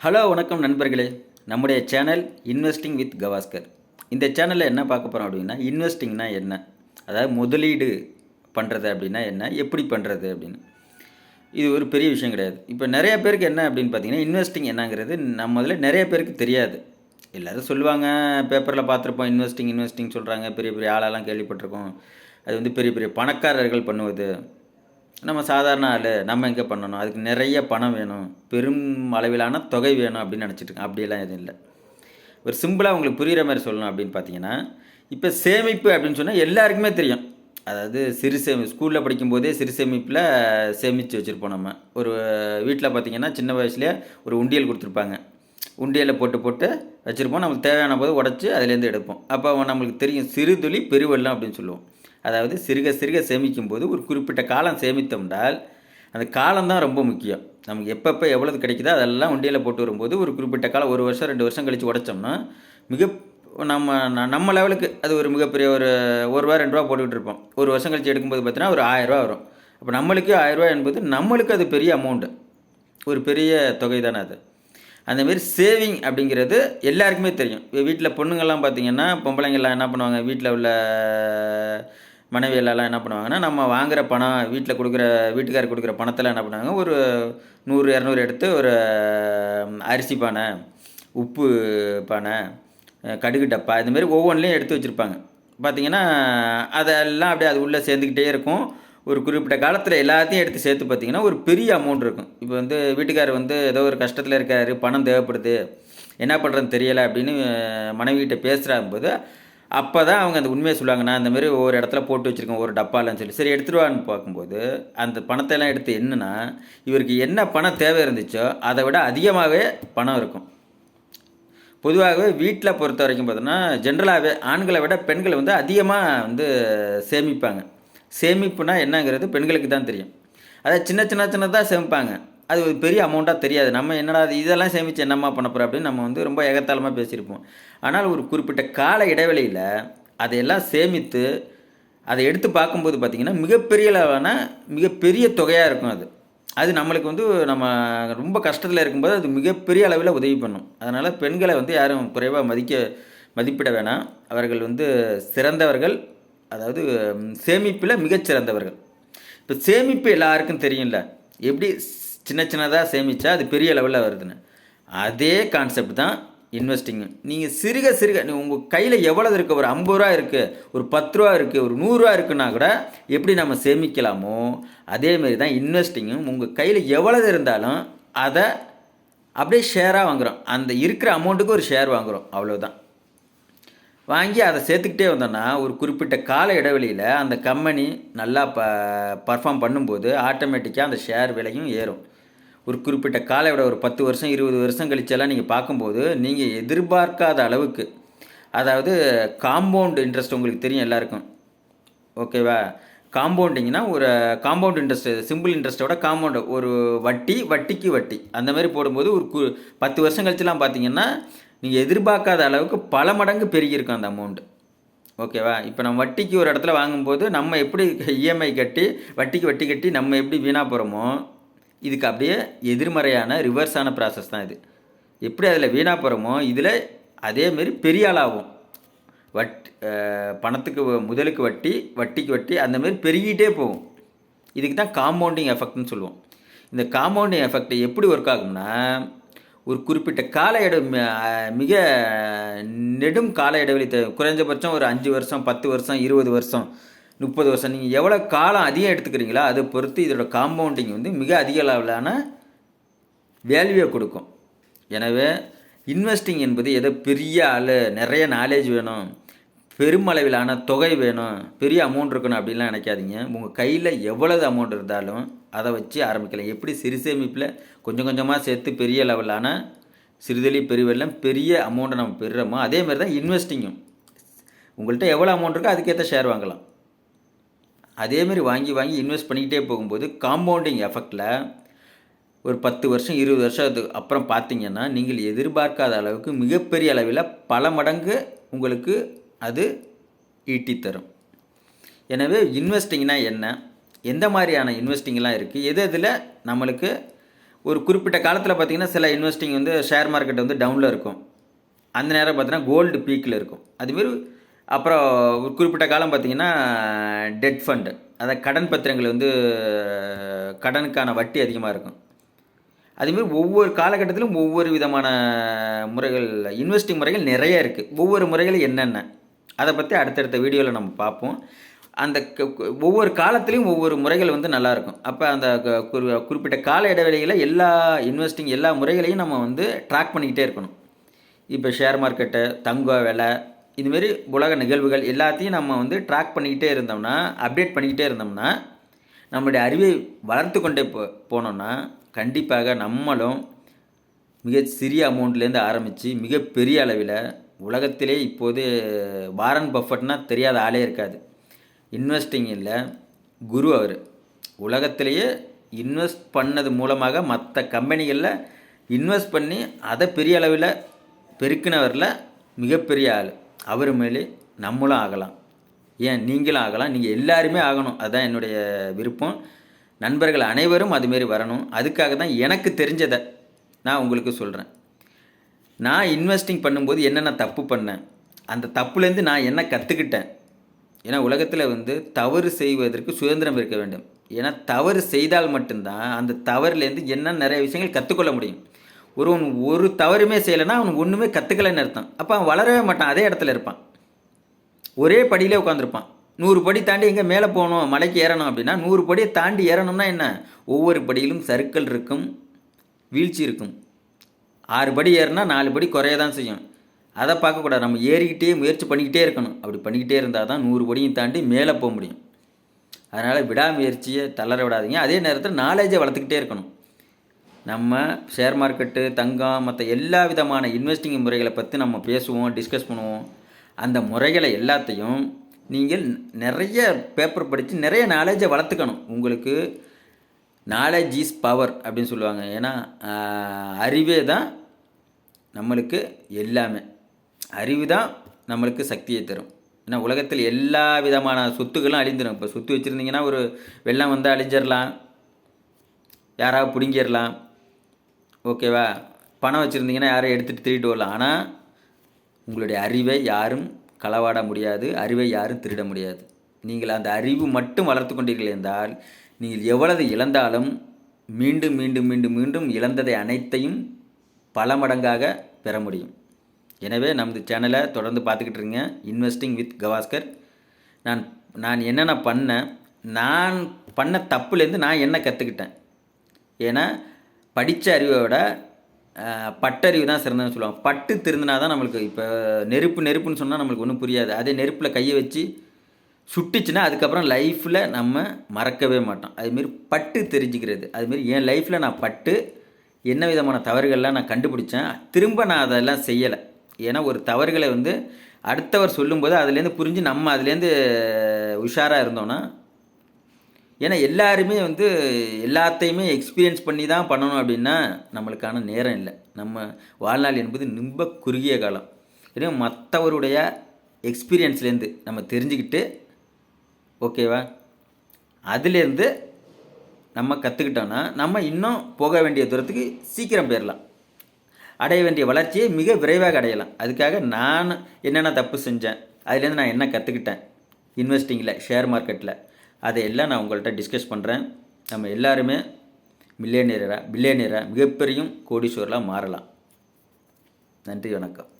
Hello வணக்கம் நண்பர்களே. நம்முடைய சேனல் இன்வெஸ்டிங் வித் கவாஸ்கர். இந்த சேனலில் என்ன பார்க்க போகிறோம் அப்படின்னா, இன்வெஸ்டிங்னா என்ன, அதாவது முதலீடு பண்ணுறது அப்படின்னா என்ன, எப்படி பண்ணுறது அப்படின்னு. இது ஒரு பெரிய விஷயம் கிடையாது. இப்போ நிறைய பேருக்கு என்ன அப்படின்னு பார்த்தீங்கன்னா, இன்வெஸ்டிங் என்னங்கிறது நம்மதில் நிறைய பேருக்கு தெரியாது. எல்லோரும் சொல்லுவாங்க, பேப்பரில் பார்த்துருப்போம், இன்வெஸ்டிங் இன்வெஸ்டிங் சொல்கிறாங்க, பெரிய பெரிய ஆளெல்லாம் கேள்விப்பட்டிருக்கோம். அது வந்து பெரிய பெரிய பணக்காரர்கள் பண்ணுவது. நம்ம சாதாரண ஆள் நம்ம எங்கே பண்ணணும், அதுக்கு நிறைய பணம் வேணும், பெரும் அளவிலான தொகை வேணும் அப்படின்னு நினச்சிட்ருக்கேன். அப்படியெல்லாம் எதுவும் இல்லை. ஒரு சிம்பிளாக உங்களுக்கு புரிகிற மாதிரி சொல்லணும் அப்படின்னு பார்த்தீங்கன்னா, இப்போ சேமிப்பு அப்படின்னு சொன்னால் எல்லாருக்குமே தெரியும். அதாவது ஸ்கூலில் படிக்கும்போதே சிறு சேமிப்பில் சேமித்து வச்சுருப்போம். நம்ம ஒரு வீட்டில் பார்த்திங்கன்னா சின்ன வயசுலேயே ஒரு உண்டியல் கொடுத்துருப்பாங்க. உண்டியலில் போட்டு போட்டு வச்சுருப்போம். நமக்கு தேவையான போது உடச்சி அதுலேருந்து எடுப்போம். அப்போ நம்மளுக்கு தெரியும், சிறு துளி பெருவெள்ளம் அப்படின்னு சொல்லுவோம். அதாவது சிறுக சிறுக சேமிக்கும்போது ஒரு குறிப்பிட்ட காலம் சேமித்தோம்னால் அந்த காலம்தான் ரொம்ப முக்கியம். நமக்கு எப்பப்போ எவ்வளவு கிடைக்குதோ அதெல்லாம் உண்டியலில் போட்டு வரும்போது ஒரு குறிப்பிட்ட காலம் 1 வருஷம் 2 வருஷம் கழித்து உடைச்சோம்னா மிக நம்ம லெவலுக்கு அது ஒரு மிகப்பெரிய ஒரு ரூபா 2 ரூபா போட்டுக்கிட்டு இருப்போம். 1 வருஷம் கழித்து எடுக்கும்போது பார்த்தீங்கன்னா ஒரு 1000 ரூபா வரும். அப்போ நம்மளுக்கு 1000 ரூபா என்பது நம்மளுக்கு அது பெரிய அமௌண்ட்டு, ஒரு பெரிய தொகை தானே அது. அந்தமாரி சேவிங் அப்படிங்கிறது எல்லாருக்குமே தெரியும். வீட்டில் பொண்ணுங்கள்லாம் பார்த்திங்கன்னா, பொம்பளைங்கள்லாம் என்ன பண்ணுவாங்க, வீட்டில் உள்ள மனைவியெல்லாம் என்ன பண்ணுவாங்கன்னா, நம்ம வாங்குகிற பணம் வீட்டுக்காரர் கொடுக்குற பணத்தில் என்ன பண்ணுவாங்க, ஒரு 100 200 எடுத்து ஒரு அரிசி பானை, உப்பு பானை, கடுகு டப்பா, இதுமாரி ஒவ்வொன்றிலையும் எடுத்து வச்சுருப்பாங்க. பார்த்திங்கன்னா அதெல்லாம் அப்படியே அது உள்ளே சேர்ந்துக்கிட்டே இருக்கும். ஒரு குறிப்பிட்ட காலத்தில் எல்லாத்தையும் எடுத்து சேர்த்து பார்த்திங்கன்னா ஒரு பெரிய அமௌண்ட் இருக்கும். இப்போ வந்து வீட்டுக்காரர் வந்து ஏதோ ஒரு கஷ்டத்தில் இருக்கார், பணம் தேவைப்படுது, என்ன பண்ணுறதுன்னு தெரியலை அப்படின்னு மனைவிகிட்ட பேசுகிறாங்கும்போது அப்போ தான் அவங்க அந்த உண்மையை சொல்லுவாங்க. நான் இந்தமாரி ஒவ்வொரு இடத்துல போட்டு வச்சுருக்கேன், ஒரு டப்பாலன்னு சொல்லி. சரி எடுத்துருவான்னு பார்க்கும்போது அந்த பணத்தையெல்லாம் எடுத்து என்னன்னா, இவருக்கு என்ன பணம் தேவை இருந்துச்சோ அதை விட அதிகமாகவே பணம் இருக்கும். பொதுவாகவே வீட்டில் பொறுத்த வரைக்கும் பார்த்தோன்னா, ஜென்ரலாகவே ஆண்களை விட பெண்கள் வந்து அதிகமாக வந்து சேமிப்பாங்க. சேமிப்புனா என்னங்கிறது பெண்களுக்கு தான் தெரியும். அதாவது சின்னதாக சேமிப்பாங்க. அது ஒரு பெரிய அமௌண்ட்டாக தெரியாது. நம்ம என்னடா இதெல்லாம் சேமித்து என்னம்மா பண்ண போகிறோம் அப்படின்னு நம்ம வந்து ரொம்ப எகத்தாளமாக பேசியிருப்போம். ஆனால் ஒரு குறிப்பிட்ட கால இடைவெளியில் அதையெல்லாம் சேமித்து அதை எடுத்து பார்க்கும்போது பார்த்திங்கன்னா மிகப்பெரிய அளவான மிகப்பெரிய தொகையாக இருக்கும். அது நம்மளுக்கு வந்து நம்ம ரொம்ப கஷ்டத்தில் இருக்கும்போது அது மிகப்பெரிய அளவில் உதவி பண்ணும். அதனால் பெண்களை வந்து யாரும் குறைவாக மதிப்பிட வேணாம். அவர்கள் வந்து சிறந்தவர்கள், அதாவது சேமிப்பில் மிகச்சிறந்தவர்கள். இப்போ சேமிப்பு எல்லாருக்கும் தெரியும்ல, எப்படி சின்னதாக சேமித்தா அது பெரிய லெவலில் வருதுன்னு. அதே கான்செப்ட் தான் இன்வெஸ்டிங்கு. நீங்கள் சிறுக உங்கள் கையில் எவ்வளவு இருக்குது, ஒரு 50 ரூபா இருக்குது, ஒரு 10 ரூபா இருக்குது, ஒரு 100 ரூபா இருக்குன்னா கூட எப்படி நம்ம சேமிக்கலாமோ அதேமாரி தான் இன்வெஸ்டிங்கும். உங்கள் கையில் எவ்வளவு இருந்தாலும் அதை அப்படியே ஷேராக வாங்குகிறோம். அந்த இருக்கிற அமௌண்ட்டுக்கு ஒரு ஷேர் வாங்குகிறோம், அவ்வளோதான். வாங்கி அதை சேர்த்துக்கிட்டே வந்தோன்னா ஒரு குறிப்பிட்ட கால இடைவெளியில் அந்த கம்பெனி நல்லா பர்ஃபார்ம் பண்ணும்போது ஆட்டோமேட்டிக்காக அந்த ஷேர் விலையும் ஏறும். ஒரு குறிப்பிட்ட காலை விட ஒரு 10 வருஷம் 20 வருஷம் கழிச்செல்லாம் நீங்கள் பார்க்கும்போது நீங்கள் எதிர்பார்க்காத அளவுக்கு, அதாவது காம்பவுண்ட் இன்ட்ரெஸ்ட் உங்களுக்கு தெரியும் எல்லாருக்கும், ஓகேவா? காம்பவுண்டிங்னா ஒரு காம்பவுண்ட் இன்ட்ரெஸ்ட், சிம்பிள் இன்ட்ரெஸ்ட்டோட காம்பவுண்டு, ஒரு வட்டிக்கு வட்டி அந்த மாதிரி போடும்போது ஒரு 10 வருஷம் கழிச்சுலாம் பார்த்தீங்கன்னா நீங்கள் எதிர்பார்க்காத அளவுக்கு பல மடங்கு பெருகியிருக்கும் அந்த அமௌண்ட்டு, ஓகேவா? இப்போ நம்ம வட்டிக்கு ஒரு இடத்துல வாங்கும்போது நம்ம எப்படி இஎம்ஐ கட்டி வட்டி கட்டி நம்ம எப்படி வீணாக போகிறோமோ, இதுக்கு அப்படியே எதிர்மறையான ரிவர்ஸான ப்ராசஸ் தான் இது. எப்படி அதில் வீணாக போகிறோமோ இதில் அதேமாரி பெரிய ஆளாகும். பணத்துக்கு முதலுக்கு வட்டிக்கு வட்டி அந்தமாரி பெருகிட்டே போகும். இதுக்கு தான் காம்பவுண்டிங் எஃபெக்ட்னு சொல்லுவோம். இந்த காம்பவுண்டிங் எஃபெக்ட் எப்படி ஒர்க் ஆகும்னா, ஒரு குறிப்பிட்ட கால மிக நெடும் கால இடைவெளி குறைஞ்சபட்சம் ஒரு 5 வருஷம் 10 வருஷம் 20 வருஷம் 30 வருஷம் நீங்கள் எவ்வளோ காலம் அதிகம் எடுத்துக்கிறீங்களோ அதை பொறுத்து இதோட காம்பவுண்டிங் வந்து மிக அதிக அளவிலான வேல்யூவை கொடுக்கும். எனவே இன்வெஸ்டிங் என்பது ஏதோ பெரிய ஆள், நிறைய நாலேஜ் வேணும், பெருமளவிலான தொகை வேணும், பெரிய அமௌண்ட் இருக்கணும் அப்படின்லாம் நினைக்காதீங்க. உங்கள் கையில் எவ்வளவு அமௌண்ட் இருந்தாலும் அதை வச்சு ஆரம்பிக்கலாம். எப்படி சிறு சேமிப்பில் கொஞ்சம் கொஞ்சமாக சேர்த்து பெரிய லெவலான சிறுதளி பெருவெல்லாம் பெரிய அமௌண்ட்டை நம்ம பெறுறோமோ அதேமாதிரி தான் இன்வெஸ்டிங்கும். உங்கள்கிட்ட எவ்வளோ அமௌண்ட் இருக்கோ அதுக்கேற்ற ஷேர் வாங்கலாம். அதேமாரி வாங்கி இன்வெஸ்ட் பண்ணிக்கிட்டே போகும்போது காம்பவுண்டிங் எஃபெக்டில் ஒரு 10 வருஷம் 20 வருஷத்துக்கு அப்புறம் பார்த்தீங்கன்னா நீங்கள் எதிர்பார்க்காத அளவுக்கு மிகப்பெரிய அளவில் பல மடங்கு உங்களுக்கு அது ஈட்டி தரும். எனவே இன்வெஸ்டிங்னா என்ன, எந்த மாதிரியான இன்வெஸ்டிங்லாம் இருக்குது, எதில் நம்மளுக்கு ஒரு குறிப்பிட்ட காலத்தில் பார்த்தீங்கன்னா சில இன்வெஸ்டிங் வந்து ஷேர் மார்க்கெட் வந்து டவுனில் இருக்கும். அந்த நேரம் பார்த்தீங்கன்னா கோல்டு பீக்கில் இருக்கும். அதுமாரி அப்புறம் ஒரு குறிப்பிட்ட காலம் பார்த்தீங்கன்னா டெட் ஃபண்டு, அதாவது கடன் பத்திரங்கள் வந்து கடனுக்கான வட்டி அதிகமாக இருக்கும். அதுமாரி ஒவ்வொரு காலகட்டத்திலும் ஒவ்வொரு விதமான முறைகள், இன்வெஸ்டிங் முறைகள் நிறைய இருக்குது. ஒவ்வொரு முறைகளும் என்னென்ன, அதை பற்றி அடுத்தடுத்த வீடியோவில் நம்ம பார்ப்போம். அந்த ஒவ்வொரு காலத்துலேயும் ஒவ்வொரு முறைகள் வந்து நல்லாயிருக்கும். அப்போ அந்த குறிப்பிட்ட கால இடைவெளியில் எல்லா இன்வெஸ்டிங் எல்லா முறைகளையும் நம்ம வந்து ட்ராக் பண்ணிக்கிட்டே இருக்கணும். இப்போ ஷேர் மார்க்கெட்டு, தங்க விலை, இதுமாரி உலக நிகழ்வுகள் எல்லாத்தையும் நம்ம வந்து ட்ராக் பண்ணிக்கிட்டே இருந்தோம்னா, அப்டேட் பண்ணிக்கிட்டே இருந்தோம்னா, நம்மளுடைய அறிவை வளர்த்து கொண்டே போனோம்னா கண்டிப்பாக நம்மளும் மிக சிறிய அமௌண்ட்லேருந்து ஆரம்பித்து மிகப்பெரிய அளவில் உலகத்திலே இப்போது வாரன் பஃபட்னா தெரியாத ஆளே இருக்காது. இன்வெஸ்டிங் இல்லை குரு அவர். உலகத்திலேயே இன்வெஸ்ட் பண்ணது மூலமாக மற்ற கம்பெனிகளில் இன்வெஸ்ட் பண்ணி அதை பெரிய அளவில் பெருக்கினவரில் மிகப்பெரிய ஆள் அவர். மேலே நம்மளும் ஆகலாம், ஏன் நீங்களும் ஆகலாம். நீங்கள் எல்லாருமே ஆகணும், அதுதான் என்னுடைய விருப்பம். நண்பர்கள் அனைவரும் அதுமாரி வரணும். அதுக்காக தான் எனக்கு தெரிஞ்சதை நான் உங்களுக்கு சொல்கிறேன். நான் இன்வெஸ்டிங் பண்ணும்போது என்னென்ன தப்பு பண்ணேன், அந்த தப்புலேருந்து நான் என்ன கற்றுக்கிட்டேன். ஏன்னா உலகத்தில் வந்து தவறு செய்வதற்கு சுதந்திரம் இருக்க வேண்டும். ஏன்னா தவறு செய்தால் மட்டும்தான் அந்த தவறுலேருந்து என்ன நிறைய விஷயங்கள் கற்றுக்கொள்ள முடியும். ஒருவன் ஒரு தவறுமே செய்யலைன்னா அவனுக்கு ஒன்றுமே கற்றுக்கலைன்னு அர்த்தம். அப்போ அவன் வளரவே மாட்டான், அதே இடத்துல இருப்பான், ஒரே படியிலே உட்காந்துருப்பான். 100 படி தாண்டி எங்கே மேலே போகணும், மலைக்கு ஏறணும் அப்படின்னா 100 படியை தாண்டி ஏறணும்னா என்ன, ஒவ்வொரு படியிலும் சறுக்கல் இருக்கும், வீழ்ச்சி இருக்கும். 6 படி ஏறினா 4 படி குறைய தான் செய்யும். அதை பார்க்கக்கூடாது, நம்ம ஏறிக்கிட்டே முயற்சி பண்ணிக்கிட்டே இருக்கணும். அப்படி பண்ணிக்கிட்டே இருந்தால் தான் 100 படியும் தாண்டி மேலே போக முடியும். அதனால் விடாமுயற்சியை தளர விடாதீங்க. அதே நேரத்தில் நாலேஜை வளர்த்துக்கிட்டே இருக்கணும். நம்ம ஷேர் மார்க்கெட்டு, தங்கம், மற்ற எல்லா விதமான இன்வெஸ்டிங் முறைகளை பற்றி நம்ம பேசுவோம், டிஸ்கஸ் பண்ணுவோம். அந்த முறைகளை எல்லாத்தையும் நீங்கள் நிறைய பேப்பர் படித்து நிறைய நாலேஜை வளர்த்துக்கணும். உங்களுக்கு நாலேஜ் இஸ் பவர் அப்படின்னு சொல்லுவாங்க. ஏன்னா அறிவே தான் நம்மளுக்கு எல்லாமே. அறிவு தான் நம்மளுக்கு சக்தியை தரும். ஏன்னா உலகத்தில் எல்லா விதமான சொத்துக்களும் அழிந்துடும். இப்போ சொத்து வச்சுருந்தீங்கன்னா ஒரு வெள்ளம் வந்து அழிஞ்சிடலாம், யாராவது பிடுங்கிடலாம், ஓகேவா. பணம் வச்சுருந்தீங்கன்னா யாரும் எடுத்துகிட்டு திருடிட்டு வரலாம். ஆனால் உங்களுடைய அறிவை யாரும் களவாட முடியாது, அறிவை யாரும் திருட முடியாது. நீங்கள் அந்த அறிவு மட்டும் வளர்த்து கொண்டீர்கள் என்றால் நீங்கள் எவ்வளவு இழந்தாலும் மீண்டும் மீண்டும் மீண்டும் மீண்டும் இழந்ததை அனைத்தையும் பல மடங்காக பெற முடியும். எனவே நமது சேனலை தொடர்ந்து பார்த்துக்கிட்டு இருங்க. Investing with Gavaskar. நான் என்னென்ன பண்ணேன், நான் பண்ண தப்புலேருந்து நான் என்ன கற்றுக்கிட்டேன். ஏன்னா படித்த அறிவை விட பட்டறிவு தான் சிறந்ததுன்னு சொல்லுவாங்க. பட்டு திருந்தினா தான் நம்மளுக்கு. இப்போ நெருப்புன்னு சொன்னால் நம்மளுக்கு ஒன்றும் புரியாது. அதே நெருப்பில் கையை வச்சு சுட்டுச்சுன்னா அதுக்கப்புறம் லைஃப்பில் நம்ம மறக்கவே மாட்டோம். அதுமாரி பட்டு தெரிஞ்சுக்கிறது. அதுமாரி என் லைஃப்பில் நான் பட்டு என்ன விதமான தவறுகள்லாம் நான் கண்டுபிடிச்சேன். திரும்ப நான் அதெல்லாம் செய்யலை. ஏன்னா ஒரு தவறுகளை வந்து அடுத்தவர் சொல்லும்போது அதுலேருந்து புரிஞ்சு நம்ம அதுலேருந்து உஷாராக இருந்தோன்னா, ஏன்னா எல்லாருமே வந்து எல்லாத்தையுமே எக்ஸ்பீரியன்ஸ் பண்ணி தான் பண்ணணும் அப்படின்னா நம்மளுக்கான நேரம் இல்லை. நம்ம வாழ்நாள் என்பது ரொம்ப குறுகிய காலம். ஏன்னா மற்றவருடைய எக்ஸ்பீரியன்ஸ்லேருந்து நம்ம தெரிஞ்சுக்கிட்டு, ஓகேவா, அதுலேருந்து நம்ம கற்றுக்கிட்டோன்னா நம்ம இன்னும் போக வேண்டிய தூரத்துக்கு சீக்கிரம் போயிடலாம். அடைய வேண்டிய வளர்ச்சியை மிக விரைவாக அடையலாம். அதுக்காக நான் என்னென்ன தப்பு செஞ்சேன், அதுலேருந்து நான் என்ன கற்றுக்கிட்டேன் இன்வெஸ்டிங்கில், ஷேர் மார்க்கெட்டில், அதையெல்லாம் நான் உங்கள்கிட்ட டிஸ்கஸ் பண்ணுறேன். நம்ம எல்லாருமே பில்லியனியராக மிகப்பெரிய கோடீஸ்வரராக மாறலாம். நன்றி, வணக்கம்.